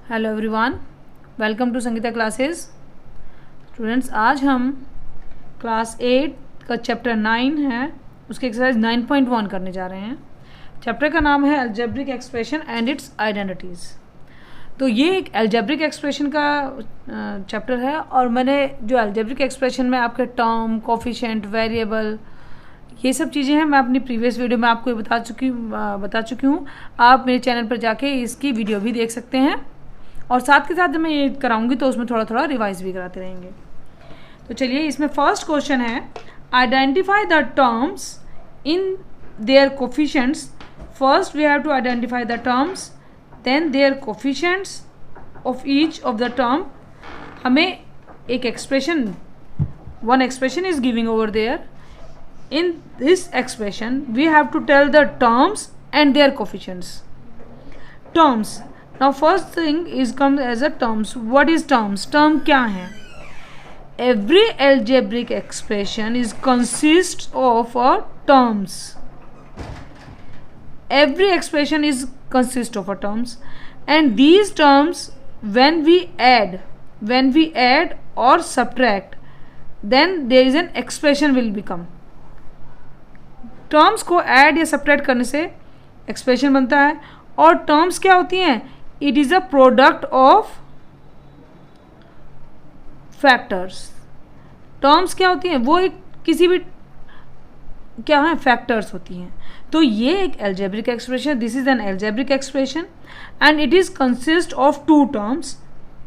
Hello everyone, welcome to Sangeeta classes. Students, आज हम class 8 का चैप्टर 9 है, उसके एक्सरसाइज 9.1 करने जा रहे हैं। चैप्टर का नाम है algebraic expression and it's identities. तो ये एक अलजेब्रिक एक्सप्रेशन का चैप्टर है और मैंने जो अलजेब्रिक एक्सप्रेशन में आपके टर्म, कोफिशिएंट, वेरिएबल, ये सब चीज़ें हैं, मैं अपनी प्रीवियस वीडियो में आपको बता चुकी हूँ। आप मेरे चैनल पर जाके इसकी वीडियो भी देख सकते हैं और साथ के साथ जब मैं ये कराऊंगी तो उसमें थोड़ा थोड़ा रिवाइज भी कराते रहेंगे। तो चलिए, इसमें फर्स्ट क्वेश्चन है, identify the terms in their coefficients. First we have to identify the terms, then their coefficients of each of the term. हमें एक expression, one expression is giving over there. In this expression we have to tell the terms and their coefficients. Terms. Now first thing is comes as a terms. What is terms? Term क्या है? Every algebraic expression is consists of a terms. Every expression is consist of a terms, and these terms when we add or subtract, then there is an expression will become. Terms को add या subtract करने से expression बनता है। और terms क्या होती हैं? It is a product of factors. Terms क्या होती हैं? वो एक किसी भी क्या है, फैक्टर्स होती हैं। तो ये एक algebraic expression, this is an algebraic expression and it is consist of two terms,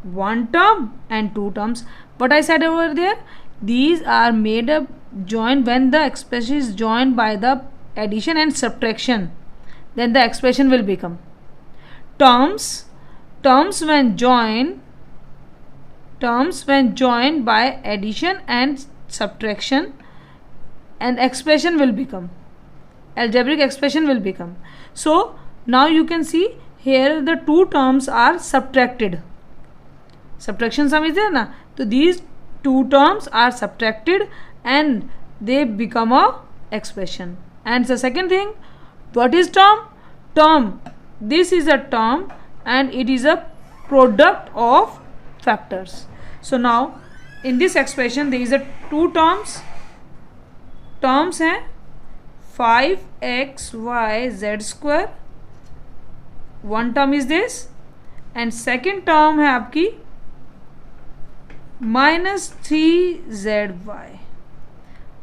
one term and two terms. What I said over there, these are made up joined when the expression is joined by the addition and subtraction, then the expression will become terms when joined by addition and subtraction, and expression will become algebraic expression will become. So now you can see here the two terms are subtracted. Subtraction समझते हैं ना? तो these two terms are subtracted and they become a expression. And the second thing, what is term? This is a term and it is a product of factors. So now in this expression there is a two terms हैं 5xyz square, one term is this, and second term है आपकी -3zy,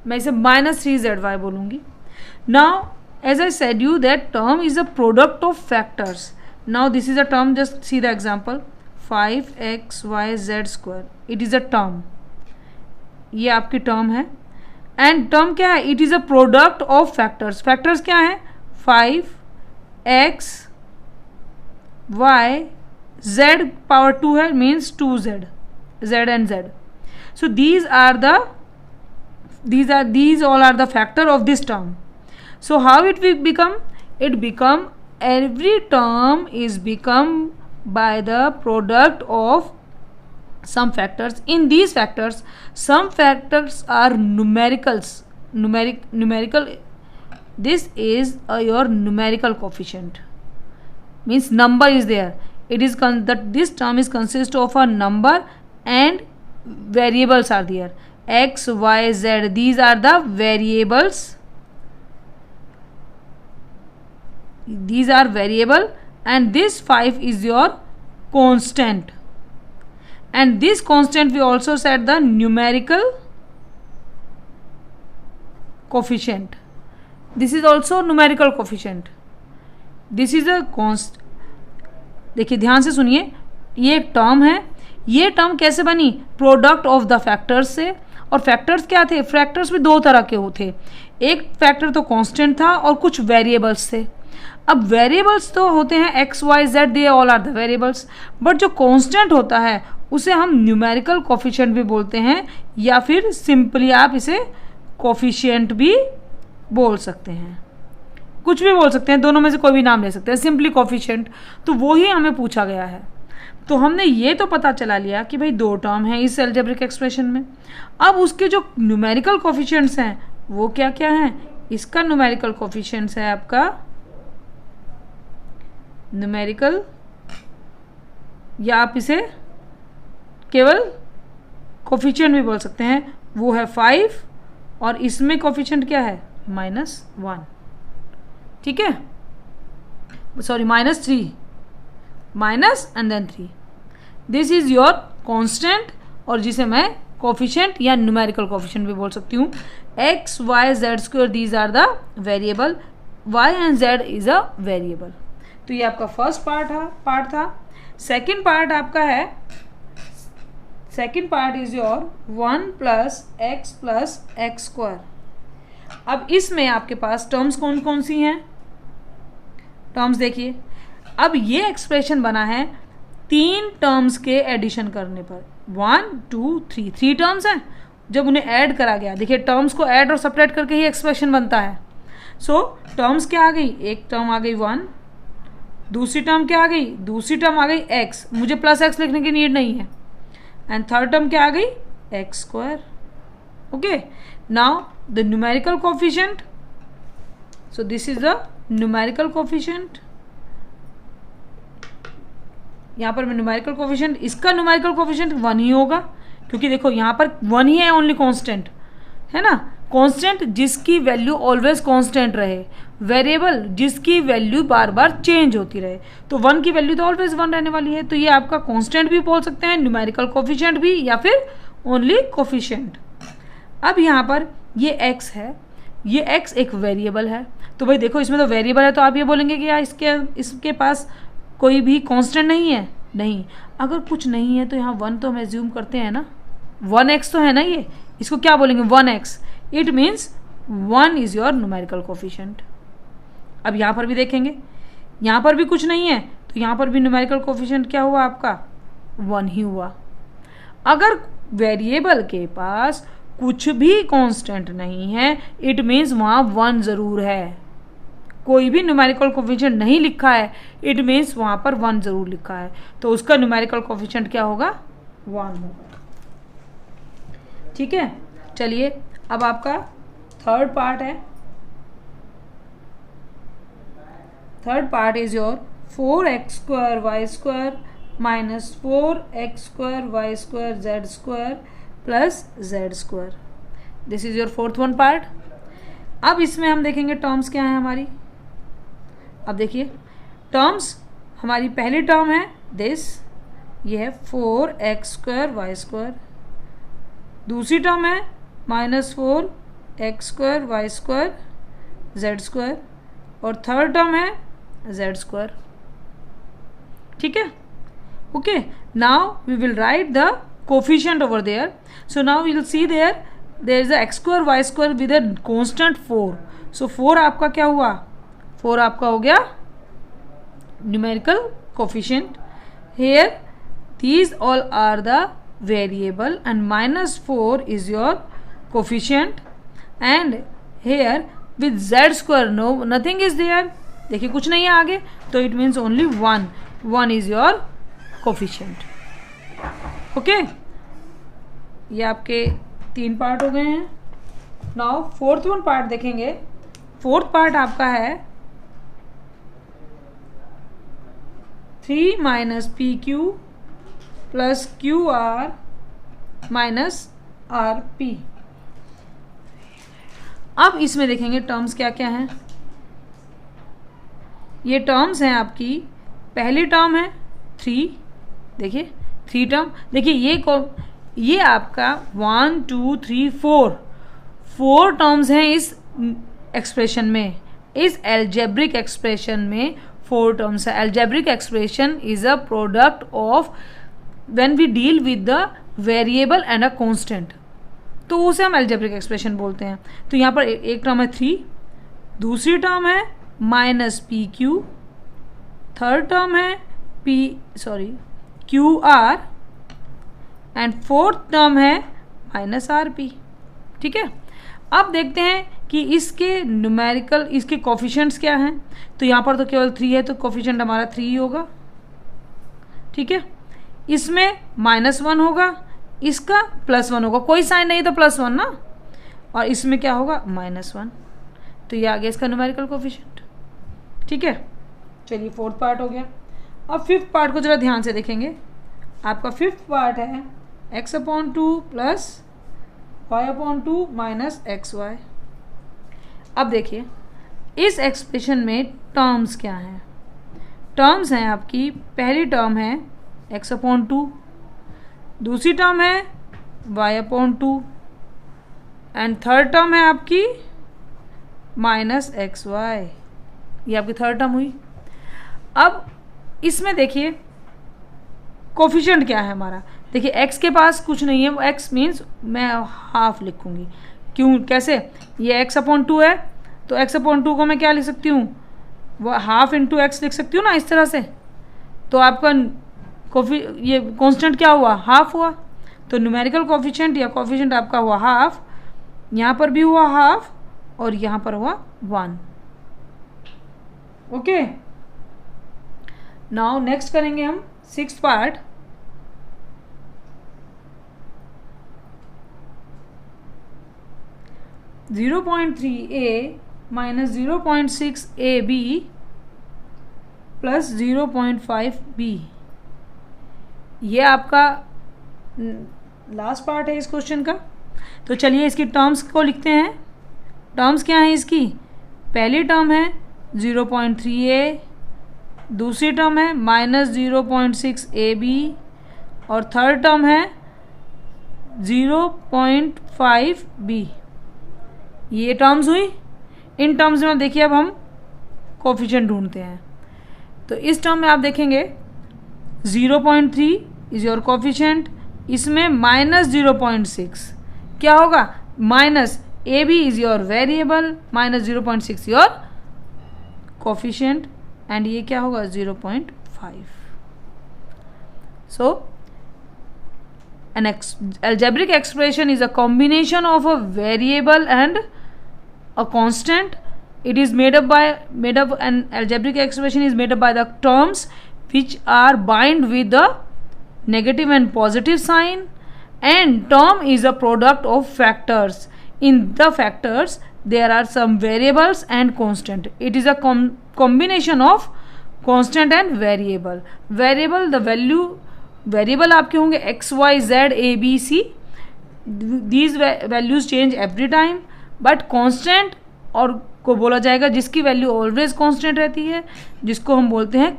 मैं इसे -3zy बोलूँगी। Now as I said you that term is a product of factors. Now this is a term, just see the example 5xyz square, it is a term, ये आपकी term है। And term क्या है? It is a product of factors. Factors क्या है? 5xyz power 2 है, means 2z, z and z. So these all are the factor of this term. So how it will become? It become, every term is become by the product of some factors. In these factors, some factors are numerical. This is your numerical coefficient, means number is there. It is that this term is consist of a number and variables are there, x, y, z. These are the variables. These are variable and this 5 is your constant, and this constant we also said the numerical coefficient. This is also numerical coefficient. This is a const. देखिए ध्यान से सुनिए, ये एक term है। ये term कैसे बनी? प्रोडक्ट ऑफ द फैक्टर्स से। और फैक्टर्स क्या थे? फैक्टर्स भी दो तरह के होते, एक फैक्टर तो कांस्टेंट था और कुछ वेरिएबल्स थे। अब वेरिएबल्स तो होते हैं x, y, z, they all are the variables, but जो कांस्टेंट होता है उसे हम न्यूमेरिकल कोफिशिएंट भी बोलते हैं, या फिर सिंपली आप इसे कोफिशिएंट भी बोल सकते हैं, कुछ भी बोल सकते हैं, दोनों में से कोई भी नाम ले सकते हैं, सिंपली कोफिशिएंट। तो वो ही हमें पूछा गया है। तो हमने ये तो पता चला लिया कि भाई दो टर्म है इस अलजेब्रिक एक्सप्रेशन में। अब उसके जो न्यूमेरिकल कोफिशिएंट्स हैं वो क्या क्या हैं? इसका न्यूमेरिकल कोफिशिएंट्स है आपका न्यूमेरिकल या आप इसे केवल कोफिशिएंट भी बोल सकते हैं, वो है 5 और इसमें कोफिशिएंट क्या है -1, ठीक है, sorry -3, minus and then 3। This is your constant और जिसे मैं कोफिशिएंट या न्यूमेरिकल कोफिशिएंट भी बोल सकती हूँ। x, y, z square these are the variable, y and z is a variable. तो ये आपका फर्स्ट पार्ट था। सेकेंड पार्ट आपका है, second part is your 1 + x square. अब इसमें आपके पास टर्म्स कौन कौन सी हैं, टर्म्स देखिए। अब ये एक्सप्रेशन बना है 3 टर्म्स के एडिशन करने पर, 1 2 3 टर्म्स हैं। जब उन्हें ऐड करा गया, देखिए टर्म्स को ऐड और सपरेट करके ही एक्सप्रेशन बनता है। सो टर्म्स क्या आ गई, एक टर्म आ गई 1, दूसरी टर्म क्या आ गई, दूसरी टर्म आ गई x, मुझे +x लिखने की नीड नहीं है, एंड थर्ड टर्म क्या आ गई x square. Okay, now the numerical coefficient, so this is the numerical coefficient. यहाँ पर मैं न्यूमेरिकल कोफिशिएंट, इसका न्यूमेरिकल कोफिशिएंट 1 ही होगा, क्योंकि देखो यहाँ पर 1 ही है ओनली कांस्टेंट, है ना। कांस्टेंट जिसकी वैल्यू ऑलवेज कांस्टेंट रहे, वेरिएबल जिसकी वैल्यू बार बार चेंज होती रहे, तो 1 की वैल्यू तो ऑलवेज 1 रहने वाली है। तो ये आपका कांस्टेंट भी बोल सकते हैं, न्यूमेरिकल कोफिशिएंट भी, या फिर ओनली कोफिशिएंट। अब यहाँ पर ये x है, ये x एक वेरिएबल है, तो भाई देखो इसमें तो वेरिएबल है, तो आप ये बोलेंगे कि यार इसके पास कोई भी कांस्टेंट नहीं है। नहीं, अगर कुछ नहीं है तो यहाँ 1 तो हम एज्यूम करते हैं ना, 1x तो है ना, ये इसको क्या बोलेंगे 1x, it means 1 is your numerical coefficient. अब यहाँ पर भी देखेंगे, यहाँ पर भी कुछ नहीं है, तो यहाँ पर भी न्यूमेरिकल कोफिशिएंट क्या हुआ आपका 1 ही हुआ। अगर वेरिएबल के पास कुछ भी कांस्टेंट नहीं है, इट मीन्स वहाँ 1 ज़रूर है। कोई भी न्यूमेरिकल कोफिशिएंट नहीं लिखा है, इट मीन्स वहाँ पर 1 ज़रूर लिखा है, तो उसका न्यूमेरिकल कोफिशिएंट क्या होगा 1 होगा। ठीक है, चलिए अब आपका थर्ड पार्ट है। Third part is your 4x² y² -4x² y² z² + z²। This is your fourth one part. अब इसमें हम देखेंगे टर्म्स क्या है हमारी। अब देखिए टर्म्स, हमारी पहली टर्म है दिस, ये है 4x² y²। दूसरी टर्म है -4x² y² z², और थर्ड टर्म है z²। ठीक है, okay. Now we will write the coefficient over there. So now we will see there is a x² y² with a constant 4। सो 4 आपका क्या हुआ, 4 आपका हो गया numerical coefficient. Here these all are the variable and -4 is your coefficient, and here with z² nothing is there, देखिए कुछ नहीं है आगे, तो it means only 1 is your coefficient। Okay, ये आपके 3 पार्ट हो गए हैं। नाउ फोर्थ वन पार्ट देखेंगे। फोर्थ पार्ट आपका है 3 - pq + qr - rp। अब इसमें देखेंगे टर्म्स क्या क्या हैं। ये टर्म्स हैं आपकी, पहली टर्म है 3, देखिए 3 टर्म, देखिए ये आपका 1 2 3 4 टर्म्स हैं इस एक्सप्रेशन में, इस एल्जेब्रिक एक्सप्रेशन में 4 टर्म्स है। Algebraic expression is a product of when we deal with the variable and a constant, तो उसे हम एल्जेब्रिक एक्सप्रेशन बोलते हैं। तो यहाँ पर एक टर्म है 3, दूसरी टर्म है -pq, थर्ड टर्म है qr, एंड फोर्थ टर्म है -rp। ठीक है, अब देखते हैं कि इसके न्यूमेरिकल, इसके कोफिशिएंट्स क्या हैं। तो यहाँ पर तो केवल 3 है, तो कोफिशिएंट हमारा 3 ही होगा। ठीक है, इसमें -1 होगा, इसका +1 होगा, कोई साइन नहीं तो +1 ना, और इसमें क्या होगा -1, तो ये आ गया इसका न्यूमेरिकल कोफिशिएंट। ठीक है, चलिए फोर्थ पार्ट हो गया। अब फिफ्थ पार्ट को जरा ध्यान से देखेंगे। आपका फिफ्थ पार्ट है x/2 plus y/2 minus XY। अब देखिए इस एक्सप्रेशन में टर्म्स क्या हैं। टर्म्स हैं आपकी, पहली टर्म है x/2, दूसरी टर्म है y/2 एंड थर्ड टर्म है आपकी माइनस XY। ये आपकी थर्ड टर्म हुई। अब इसमें देखिए कोफिशिएंट क्या है हमारा। देखिए x के पास कुछ नहीं है, वो x मीन्स मैं हाफ लिखूंगी। क्यों, कैसे, ये x/2 है तो x/2 को मैं क्या लिख सकती हूँ, वो हाफ इंटू x लिख सकती हूँ ना, इस तरह से। तो आपका ये कांस्टेंट क्या हुआ, हाफ हुआ। तो न्यूमेरिकल कोफिशिएंट या कोफिशिएंट आपका हुआ हाफ, यहाँ पर भी हुआ हाफ और यहाँ पर हुआ 1। ओके, नाउ नेक्स्ट करेंगे हम sixth part. (0.3a minus 0.6ab plus 0.5b। ये आपका लास्ट पार्ट है इस क्वेश्चन का। तो चलिए इसकी टर्म्स को लिखते हैं। टर्म्स क्या हैं इसकी, पहली टर्म है 0.3a, दूसरी टर्म है माइनस 0.6ab और थर्ड टर्म है 0.5b। ये टर्म्स हुई। इन टर्म्स में देखिए अब हम कोफिशिएंट ढूंढते हैं। तो इस टर्म में आप देखेंगे 0.3 इज योर कोफिशिएंट, इसमें माइनस 0.6 क्या होगा, minus a b is your variable, minus 0.6 your coefficient and ये क्या होगा 0.5। So an algebraic expression is a combination of a variable and a constant. It is made up an algebraic expression is made up by the terms which are bind with the negative and positive sign, and term is a product of factors. In the factors there are some variables and constant. It is a combination of constant and variable. Variable, the value variable आपके होंगे x y z a b c, these values change every time, but constant और को बोला जाएगा जिसकी value always constant रहती है, जिसको हम बोलते हैं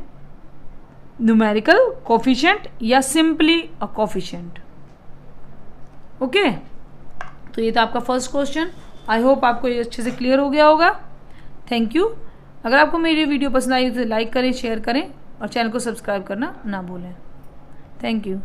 न्यूमेरिकल कोफिशिएंट या सिंपली अ कोफिशिएंट। ओके, तो ये था आपका फर्स्ट क्वेश्चन। आई होप आपको ये अच्छे से क्लियर हो गया होगा। Thank you. अगर आपको मेरी वीडियो पसंद आई तो लाइक करें, शेयर करें और चैनल को सब्सक्राइब करना ना भूलें। Thank you.